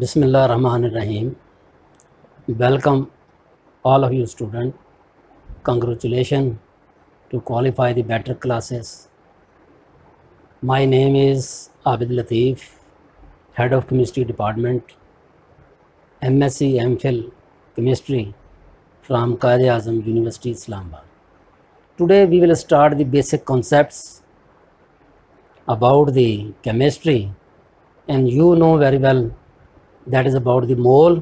Bismillahirrahmanirrahim. Welcome all of you students. Congratulations to qualify the better classes. My name is Abid Latif, Head of Chemistry Department, MSc MPhil Chemistry from Quaid-e-Azam University, Islamabad. Today we will start the basic concepts about the chemistry, and you know very well that is about the mole.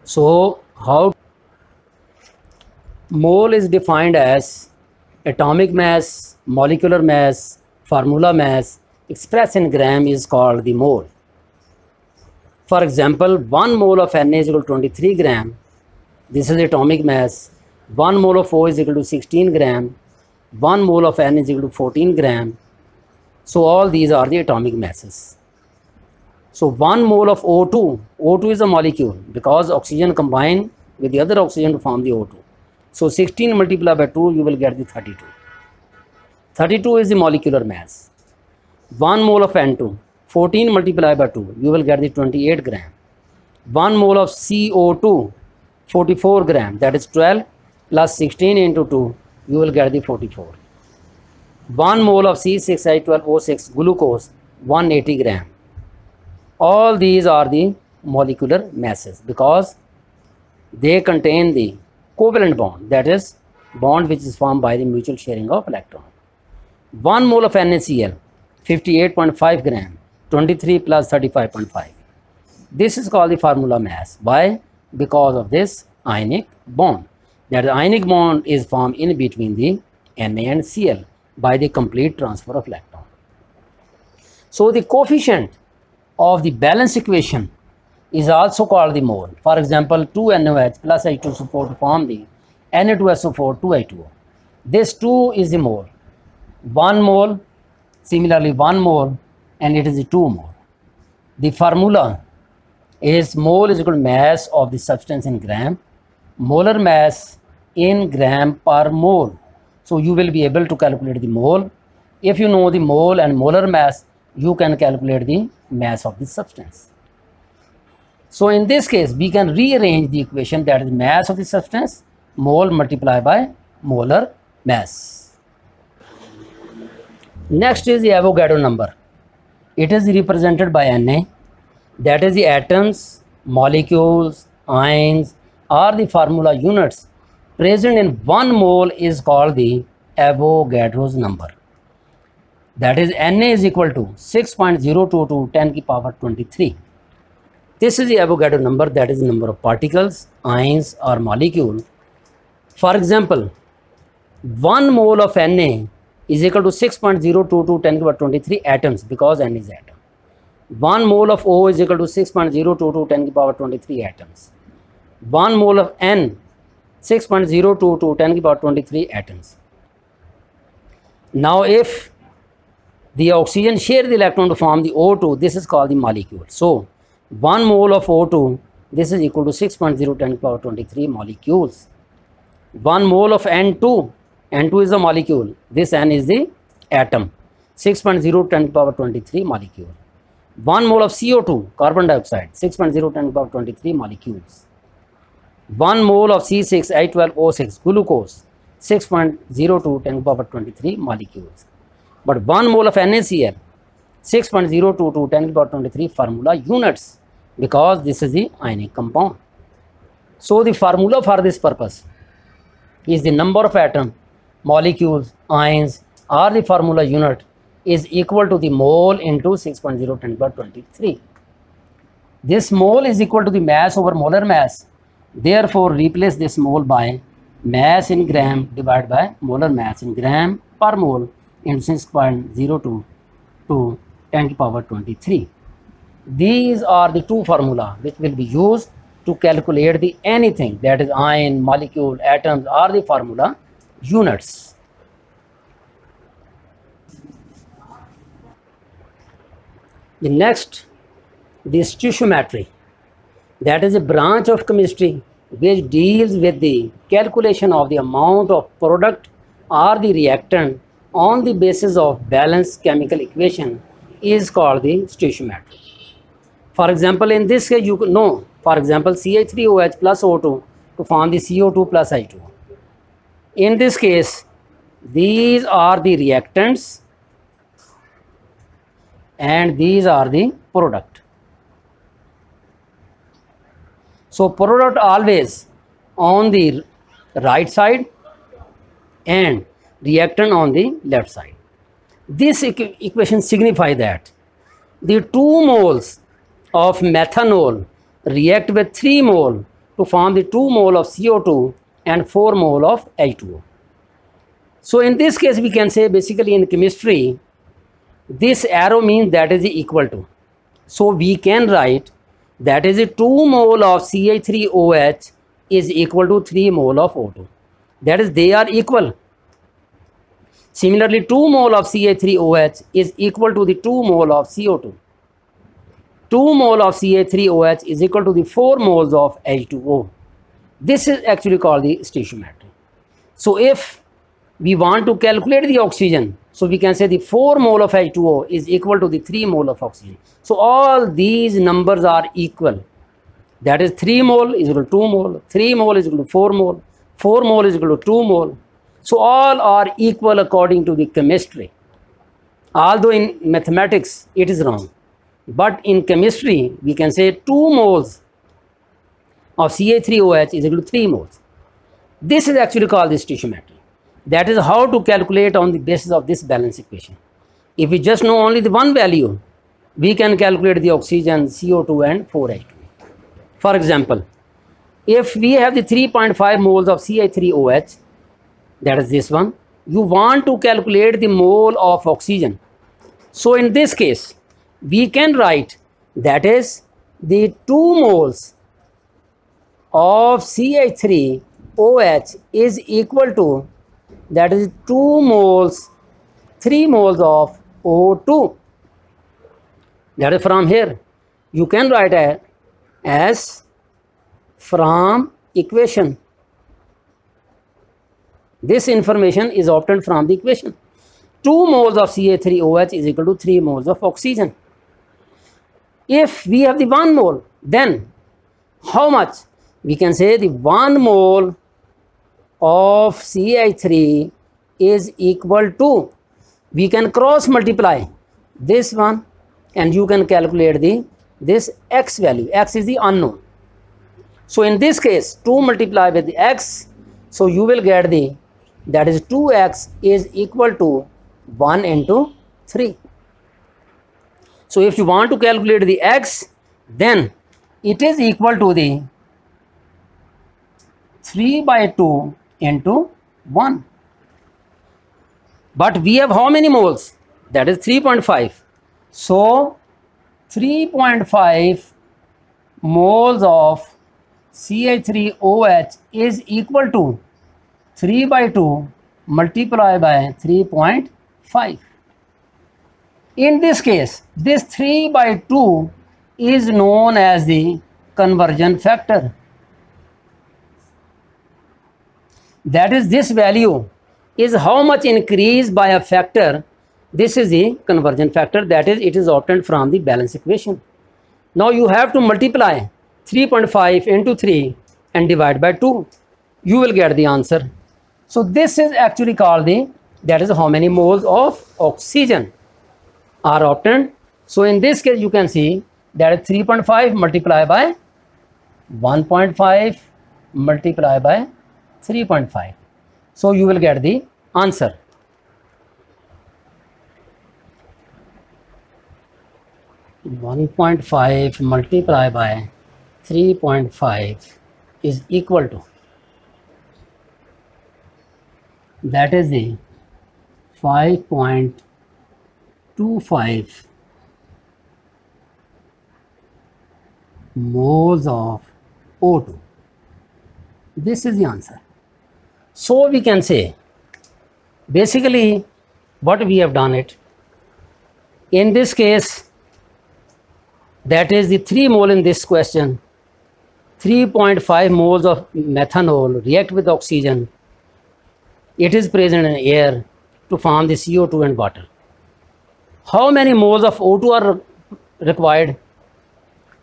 So how mole is defined as atomic mass, molecular mass, formula mass expressed in gram is called the mole. For example, 1 mole of Na is equal to 23 gram. This is atomic mass. 1 mole of O is equal to 16 gram. 1 mole of N is equal to 14 gram. So all these are the atomic masses. So 1 mole of O2, O2 is a molecule because oxygen combine with the other oxygen to form the O2. So 16 multiplied by 2, you will get the 32. 32 is the molecular mass. 1 mole of N2, 14 multiplied by 2, you will get the 28 gram. 1 mole of CO2, 44 gram, that is 12 plus 16 into 2, you will get the 44. 1 mole of C6H12O6 glucose, 180 gram. All these are the molecular masses because they contain the covalent bond, that is bond which is formed by the mutual sharing of electron. 1 mole of NaCl, 58.5 gram, 23 plus 35.5. This is called the formula mass. Why? Because of this ionic bond. That ionic bond is formed in between the Na and Cl by the complete transfer of electron. So the coefficient of the balance equation is also called the mole. For example, 2NOH plus H2SO4 to form the Na2SO4 2H2O. This 2 is the mole. 1 mole, similarly 1 mole, and it is the 2 mole. The formula is mole is equal to mass of the substance in gram, molar mass in gram per mole. So you will be able to calculate the mole. If you know the mole and molar mass, you can calculate the mass of the substance. So in this case, we can rearrange the equation, that is mass of the substance, mole multiplied by molar mass. Next is the Avogadro number. It is represented by Na, that is the atoms, molecules, ions, or the formula units present in 1 mole is called the Avogadro's number. That is Na is equal to 6.022 10 to the power 23. This is the Avogadro number, that is the number of particles, ions or molecule. For example, 1 mole of Na is equal to 6.022 10 to the power 23 atoms because N is atom. 1 mole of O is equal to 6.022 10 to the power 23 atoms. 1 mole of N, 6.022 10 to the power 23 atoms. Now if the oxygen share the electron to form the O2, this is called the molecule. So 1 mole of O2, this is equal to 6.0 10 to the power 23 molecules. 1 mole of N2, N2 is the molecule, this N is the atom, 6.0 10 to the power 23 molecule. 1 mole of CO2, carbon dioxide, 6.0 10 to the power 23 molecules. 1 mole of C6H12O6 glucose, 6.02 10 to the power 23 molecules. But 1 mole of NaCl, 6.022 10 to the power 23 formula units because this is the ionic compound. So the formula for this purpose is the number of atom, molecules, ions or the formula unit is equal to the mole into 6.0 10 to the power 23. This mole is equal to the mass over molar mass. Therefore, replace this mole by mass in gram divided by molar mass in gram per mole into 6.02 to 10 to the power 23. These are the two formula which will be used to calculate the anything, that is ion, molecule, atoms or the formula units. The next, the stoichiometry, that is a branch of chemistry which deals with the calculation of the amount of product or the reactant on the basis of balanced chemical equation is called the stoichiometry. For example, in this case, you know, for example, CH3OH plus O2 to form the CO2 plus H2O. In this case, these are the reactants and these are the product. So product always on the right side and reactant on the left side. This equation signifies that the 2 moles of methanol react with 3 mole to form the 2 mole of CO2 and 4 mole of H2O. So in this case, we can say basically in chemistry, this arrow means that is equal to. So we can write that is 2 mole of CH3OH is equal to 3 mole of O2. That is, they are equal. Similarly, 2 mole of CH3OH is equal to the 2 mole of CO2. 2 mole of CH3OH is equal to the 4 moles of H2O. This is actually called the stoichiometry. So if we want to calculate the oxygen, so we can say the 4 mole of H2O is equal to the 3 mole of oxygen. So all these numbers are equal. That is 3 mole is equal to 2 mole, 3 mole is equal to 4 mole, 4 mole is equal to 2 mole. So all are equal according to the chemistry. Although in mathematics it is wrong, but in chemistry we can say 2 moles of CH3OH is equal to 3 moles. This is actually called the stoichiometry. That is how to calculate on the basis of this balance equation. If we just know only the one value, we can calculate the oxygen, CO2 and 4H2. For example, if we have the 3.5 moles of CH3OH, that is this one, you want to calculate the mole of oxygen. So in this case, we can write that is the 2 moles of CH3OH is equal to, that is 2 moles, 3 moles of O2. That is from here. You can write as from equation. This information is obtained from the equation. 2 moles of CH3OH is equal to 3 moles of oxygen. If we have the 1 mole, then how much? We can say the 1 mole of CH3 is equal to, we can cross multiply this one and you can calculate this x value. X is the unknown. So in this case, 2 multiply with the x, so you will get that is 2x is equal to 1 into 3. So if you want to calculate the x, then it is equal to the 3 by 2 into 1. But we have how many moles? That is 3.5. So 3.5 moles of CH3OH is equal to 3 by 2 multiplied by 3.5. In this case, this 3 by 2 is known as the conversion factor. That is, this value is how much increased by a factor. This is the conversion factor, that is, it is obtained from the balance equation. Now you have to multiply 3.5 into 3 and divide by 2. You will get the answer. So this is actually called that is how many moles of oxygen are obtained. So in this case, you can see that is 3.5 multiplied by 1.5 multiplied by 3.5. So you will get the answer. (1.5) multiplied by 3.5 is equal to, that is the 5.25 moles of O2. This is the answer. So we can say basically what we have done it. In this case, that is the 3 mole in this question. 3.5 moles of methanol react with oxygen. It is present in air to form the CO2 and water. How many moles of O2 are required?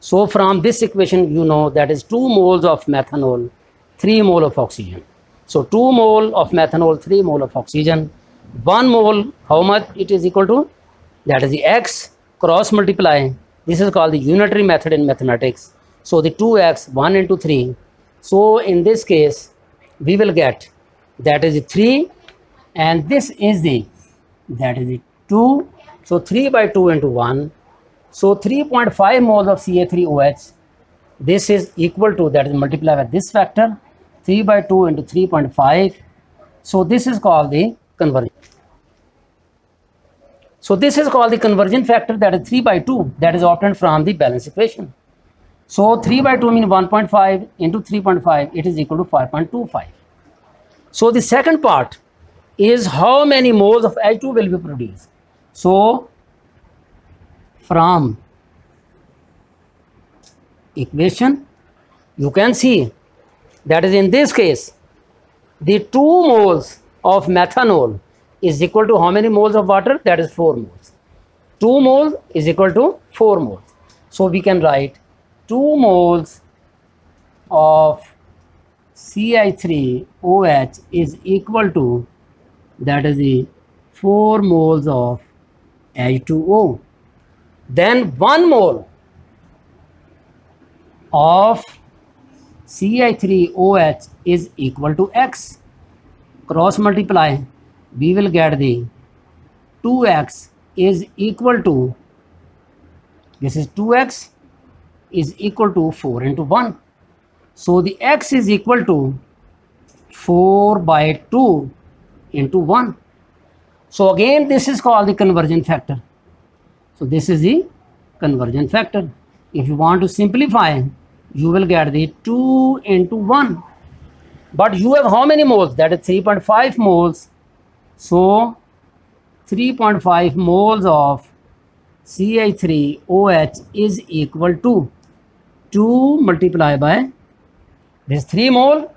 So from this equation, you know that is 2 moles of methanol, 3 mole of oxygen. So 2 mole of methanol, 3 mole of oxygen. 1 mole, how much it is equal to? That is the x cross multiply. This is called the unitary method in mathematics. So the 2x, 1 into 3. So in this case, we will get, that is the 3, and this is the, that is the 2. So 3 by 2 into 1. So 3.5 moles of Ca3OH. This is equal to, that is multiplied by this factor, 3 by 2 into 3.5. So this is called the conversion. So this is called the conversion factor, that is 3 by 2, that is obtained from the balance equation. So 3 by 2 means 1.5 into 3.5, it is equal to 5.25. So the second part is how many moles of H2 will be produced. So from equation, you can see that is in this case, the 2 moles of methanol is equal to how many moles of water? That is 4 moles. 2 moles is equal to 4 moles. So we can write 2 moles of Ci3OH is equal to, that is the 4 moles of H2O. Then 1 mole of Ci3OH is equal to x. Cross multiply, we will get the 2x is equal to, this is 2x is equal to 4 into 1. So the x is equal to 4 by 2 into 1. So again, this is called the conversion factor. So this is the conversion factor. If you want to simplify, you will get the 2 into 1. But you have how many moles? That is 3.5 moles. So 3.5 moles of Ci3OH is equal to 2 multiplied by this 3 mole,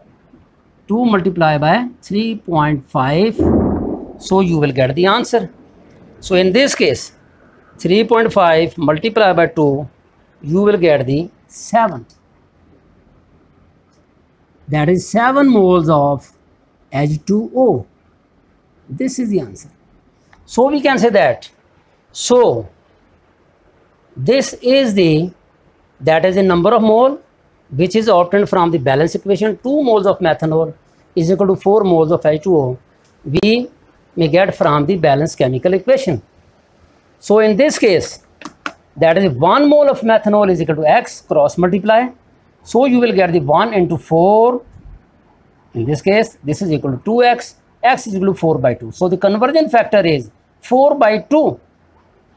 2 multiplied by 3.5. So you will get the answer. So in this case, 3.5 multiplied by 2, you will get the 7. That is 7 moles of H2O. This is the answer. So we can say that. So this is the, that is the number of mole which is obtained from the balance equation. 2 moles of methanol is equal to 4 moles of H2O. We may get from the balance chemical equation. So in this case, that is 1 mole of methanol is equal to x, cross multiply. So you will get the 1 into 4. In this case, this is equal to 2x. X is equal to 4 by 2. So the conversion factor is 4 by 2.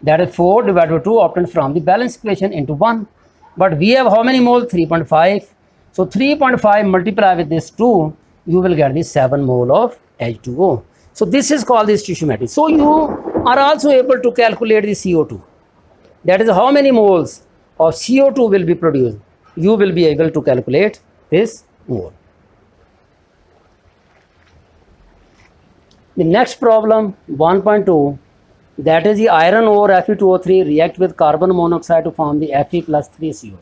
That is 4 divided by 2 obtained from the balance equation into 1. But we have how many moles? 3.5. So 3.5 multiplied with this 2, you will get the 7 mole of H2O. So this is called the stoichiometry. So you are also able to calculate the CO2. That is how many moles of CO2 will be produced. You will be able to calculate this mole. The next problem, 1.2, that is the iron ore Fe2O3 react with carbon monoxide to form the Fe plus 3CO2.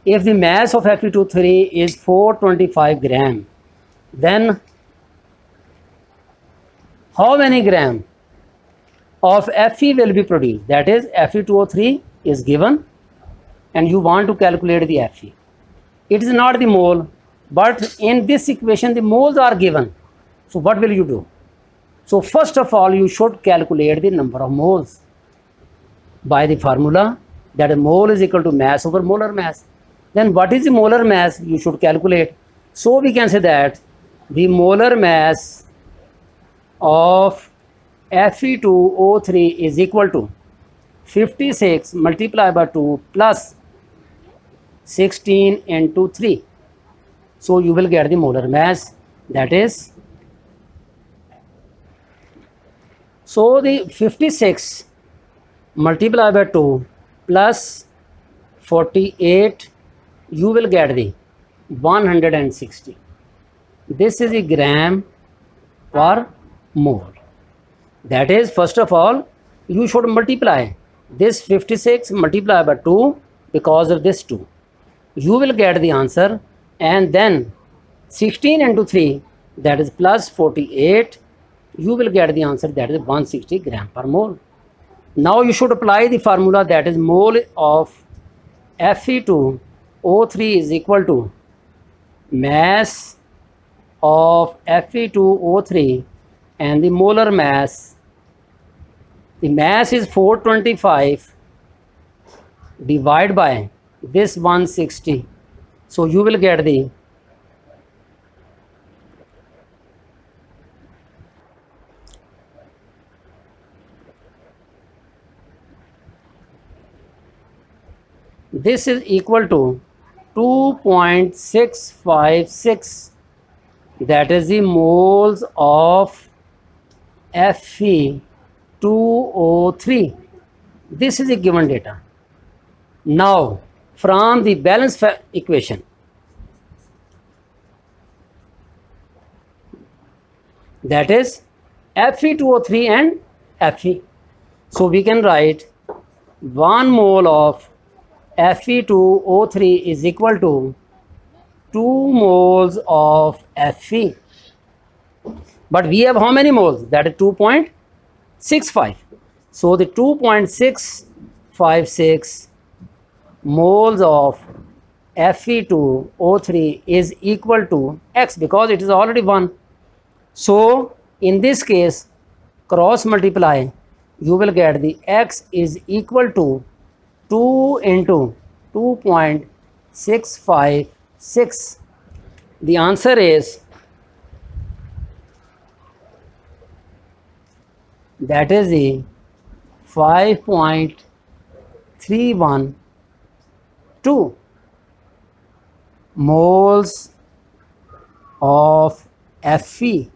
If the mass of Fe2O3 is 425 gram, then how many gram of Fe will be produced? That is, Fe2O3 is given and you want to calculate the Fe. It is not the mole, but in this equation the moles are given. So what will you do? So first of all, you should calculate the number of moles by the formula that a mole is equal to mass over molar mass. Then what is the molar mass? You should calculate. So we can say that the molar mass of Fe2O3 is equal to 56 multiplied by 2 plus 16 into 3. So you will get the molar mass, that is, so the 56 multiplied by 2 plus 48, you will get the 160. This is a gram per mole. That is, first of all, you should multiply this 56 multiplied by 2 because of this 2. You will get the answer, and then 16 into 3, that is plus 48. You will get the answer, that is 160 gram per mole. Now you should apply the formula, that is mole of Fe2O3 is equal to mass of Fe2O3 and the molar mass. The mass is 425 divided by this 160. So you will get the this is equal to 2.656, that is the moles of Fe2O3. This is a given data. Now from the balance equation, that is Fe2O3 and Fe. So we can write 1 mole of Fe2O3 is equal to 2 moles of Fe. But we have how many moles? That is 2.65. So the 2.656 moles of Fe2O3 is equal to X, because it is already 1. So in this case, cross multiply, you will get the X is equal to 2 into 2.656. The answer is, that is the 5.312 moles of Fe.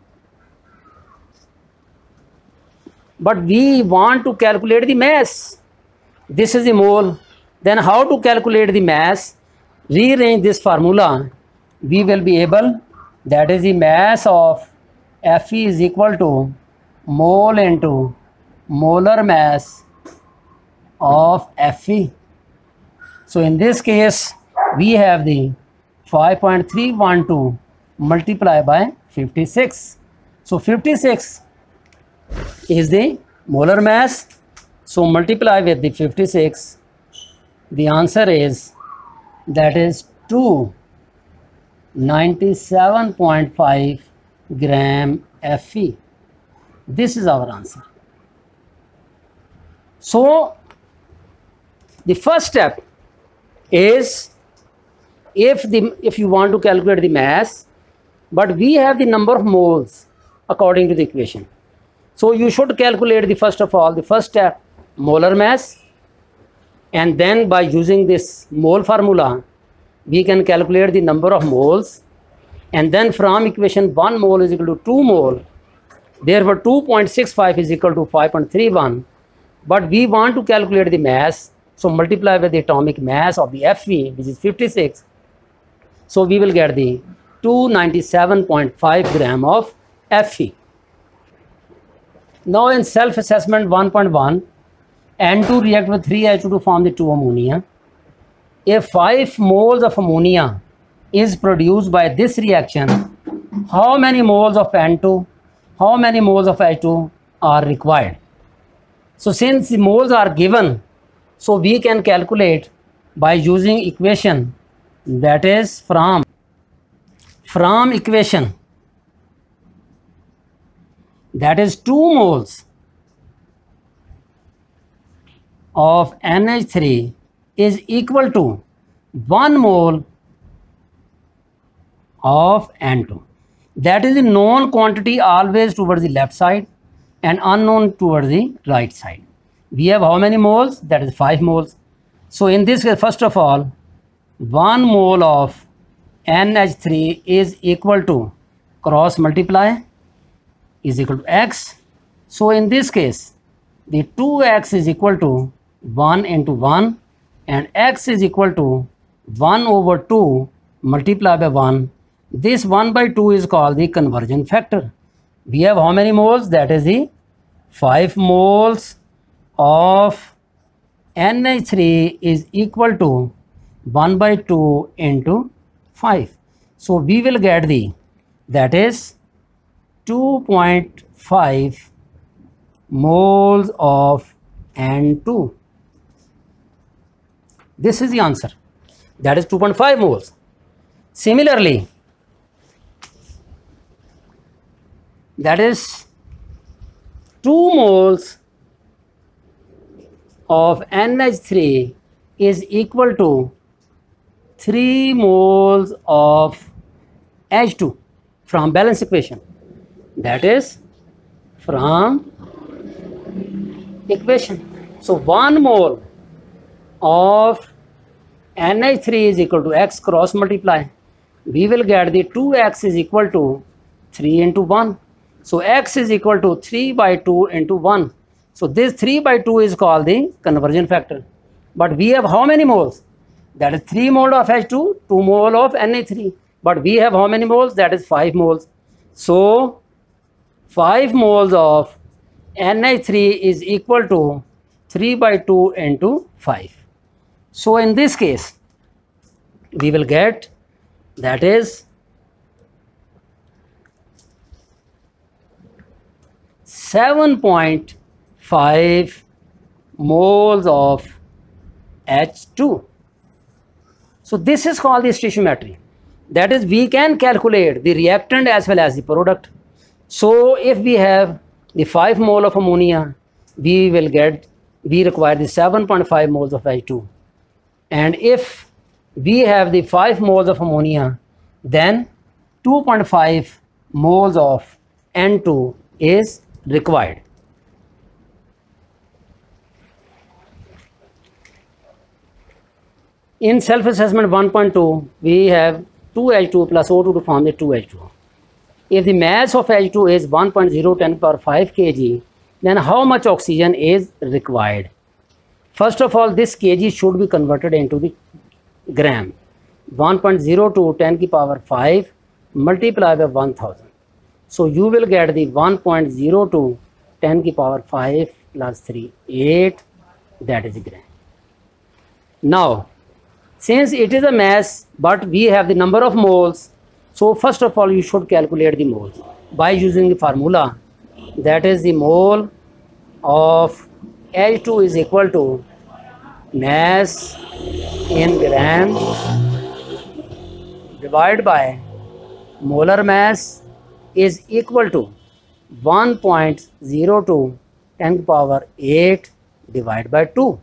But we want to calculate the mass. This is the mole. Then how to calculate the mass? Rearrange this formula. We will be able, that is the mass of Fe is equal to mole into molar mass of Fe. So in this case, we have the 5.312 multiplied by 56. So 56 is the molar mass. So multiply with the 56. The answer is, that is 297.5 gram Fe. This is our answer. So the first step is, if you want to calculate the mass, but we have the number of moles according to the equation. So you should calculate the first step, molar mass, and then by using this mole formula, we can calculate the number of moles, and then from equation 1 mole is equal to 2 mole. Therefore 2.65 is equal to 5.31. But we want to calculate the mass, so multiply with the atomic mass of the Fe, which is 56. So we will get the 297.5 gram of Fe. Now in self-assessment 1.1, N2 react with 3H2 to form the 2 ammonia. If 5 moles of ammonia is produced by this reaction, how many moles of N2, how many moles of H2 are required? So since the moles are given, so we can calculate by using equation, that is from equation, that is 2 moles of NH3 is equal to 1 mole of N2. That is the known quantity always towards the left side and unknown towards the right side. We have how many moles? That is 5 moles. So in this case, first of all, 1 mole of NH3 is equal to, cross multiply, is equal to X. So in this case, the 2X is equal to 1 into 1, and X is equal to 1 over 2 multiplied by 1. This 1 by 2 is called the conversion factor. We have how many moles? That is the 5 moles of NH3 is equal to 1 by 2 into 5. So we will get that is 2.5 moles of N2. This is the answer. That is 2.5 moles. Similarly, that is 2 moles of NH3 is equal to 3 moles of H2 from balance equation. That is from equation. So 1 mole of NH3 is equal to X cross multiply. We will get the 2X is equal to 3 into 1. So X is equal to 3 by 2 into 1. So this 3 by 2 is called the conversion factor. But we have how many moles? That is 3 mole of H2, 2 mole of Na3. But we have how many moles? That is 5 moles. So 5 moles of Na3 is equal to 3 by 2 into 5. So in this case, we will get that is 7.5 moles of H2. So this is called the stoichiometry. That is, we can calculate the reactant as well as the product. So if we have the 5 mole of ammonia, we require the 7.5 moles of H2. And if we have the 5 moles of ammonia, then 2.5 moles of N2 is required. In self-assessment 1.2, we have 2H2 plus O2 to form the 2H2. If the mass of H2 is 1.010 per 5 kg, then how much oxygen is required? First of all, this kg should be converted into the gram. 1.02 10 की power 5 multiplied by 1000. So you will get the 1.02 10 की power 5 plus 3, 8, that is gram. Now, since it is a mass, but we have the number of moles, so first of all, you should calculate the moles by using the formula. That is the mole of H2 is equal to mass in grams divided by molar mass is equal to 1.02 10 to the power 8 divided by 2.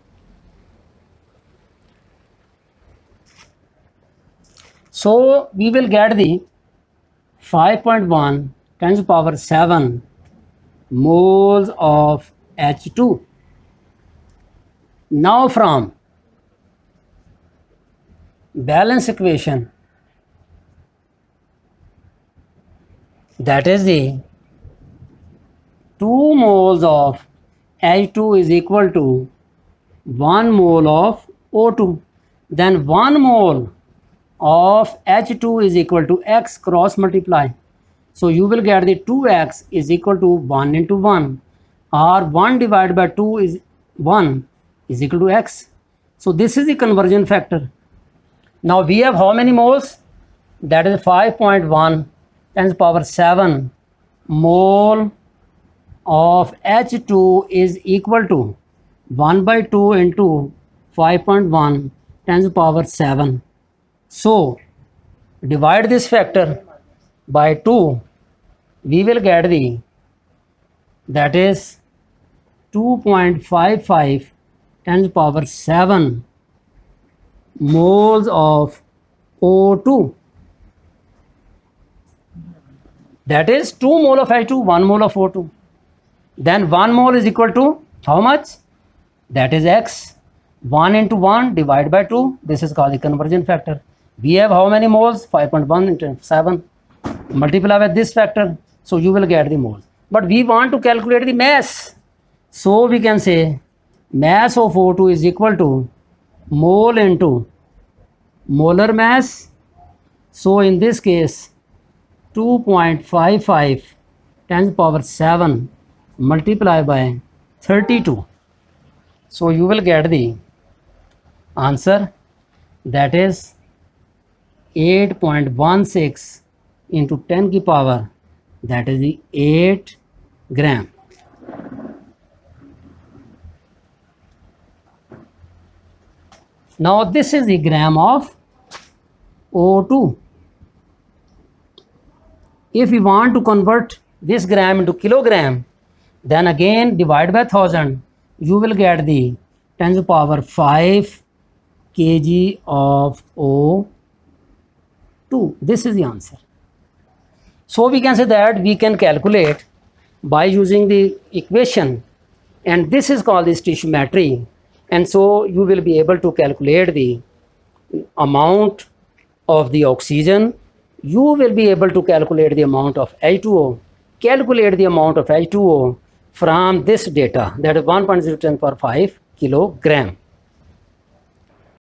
So we will get the 5.1 10 to the power 7 moles of H2. Now from balance equation, that is the 2 moles of H2 is equal to 1 mole of O2. Then 1 mole of H2 is equal to X cross multiply. So you will get the 2X is equal to 1 into 1, or 1 divided by 2 is 1 is equal to X. So this is the conversion factor. Now we have how many moles? That is 5.1 10 to the power 7 mole of H2 is equal to 1 by 2 into 5.1 10 to the power 7. So divide this factor by 2, we will get that is 2.55 10 to the power 7 moles of O2. That is 2 mole of H2, 1 mole of O2. Then 1 mole is equal to how much? That is X. 1 into 1 divided by 2. This is called the conversion factor. We have how many moles? 5.1 into 7. Multiply with this factor. So you will get the moles. But we want to calculate the mass. So we can say mass of O2 is equal to mole into molar mass. So in this case, 2.55 10 to the power 7 multiplied by 32. So you will get the answer, that is 8.16 into 10 की power, that is the 8 gram. Now this is the gram of O2. If we want to convert this gram into kilogram, then again divide by 1000, you will get the 10 to the power 5 kg of O2. This is the answer. So we can say that we can calculate by using the equation, and this is called the stoichiometry. And so you will be able to calculate the amount of the oxygen. You will be able to calculate the amount of H2O. Calculate the amount of H2O from this data, that is 1.010 per 5 kilogram.